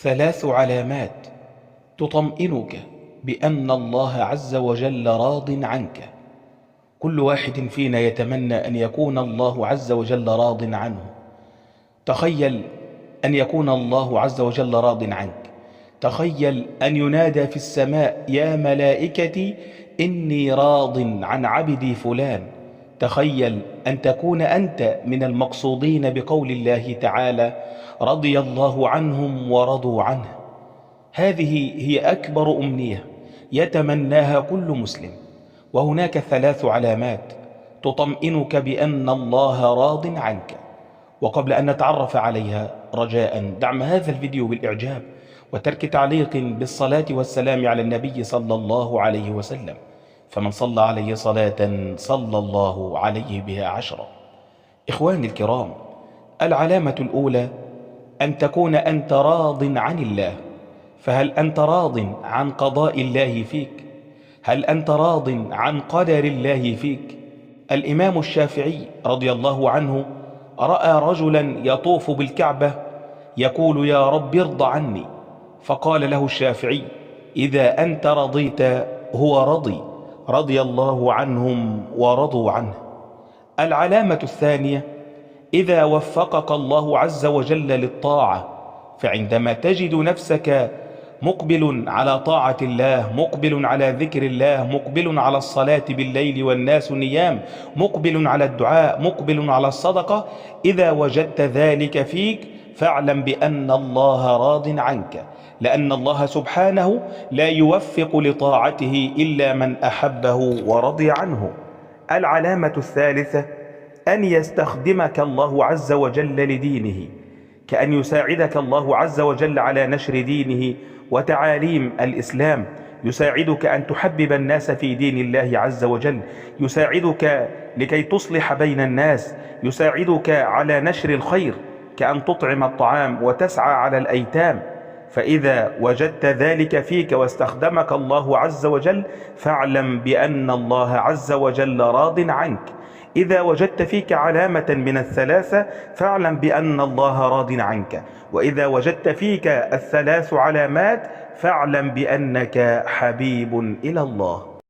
3 علامات تطمئنك بأن الله عز وجل راض عنك. كل واحد فينا يتمنى أن يكون الله عز وجل راض عنه. تخيل أن يكون الله عز وجل راض عنك. تخيل أن ينادى في السماء: يا ملائكتي إني راض عن عبدي فلان. تخيل أن تكون أنت من المقصودين بقول الله تعالى: رضي الله عنهم ورضوا عنه. هذه هي أكبر أمنية يتمناها كل مسلم. وهناك 3 علامات تطمئنك بأن الله راض عنك. وقبل أن نتعرف عليها، رجاء دعم هذا الفيديو بالإعجاب وترك تعليق بالصلاة والسلام على النبي صلى الله عليه وسلم، فمن صلى عليه صلاة صلى الله عليه بها 10. إخواني الكرام، العلامة الأولى أن تكون أنت راض عن الله. فهل أنت راض عن قضاء الله فيك؟ هل أنت راض عن قدر الله فيك؟ الإمام الشافعي رضي الله عنه رأى رجلا يطوف بالكعبة يقول: يا رب ارض عني. فقال له الشافعي: إذا أنت رضيت هو رضي، رضي الله عنهم ورضوا عنه. العلامة الثانية: إذا وفقك الله عز وجل للطاعة، فعندما تجد نفسك مقبل على طاعة الله، مقبل على ذكر الله، مقبل على الصلاة بالليل والناس نيام، مقبل على الدعاء، مقبل على الصدقة، إذا وجدت ذلك فيك فاعلم بأن الله راض عنك، لأن الله سبحانه لا يوفق لطاعته إلا من أحبه ورضي عنه. العلامة الثالثة: أن يستخدمك الله عز وجل لدينه، كأن يساعدك الله عز وجل على نشر دينه وتعاليم الإسلام، يساعدك أن تحبب الناس في دين الله عز وجل، يساعدك لكي تصلح بين الناس، يساعدك على نشر الخير، كأن تطعم الطعام وتسعى على الأيتام. فإذا وجدت ذلك فيك واستخدمك الله عز وجل فاعلم بأن الله عز وجل راض عنك. إذا وجدت فيك علامة من ال3 فاعلم بأن الله راض عنك. وإذا وجدت فيك ال3 علامات فاعلم بأنك حبيب إلى الله.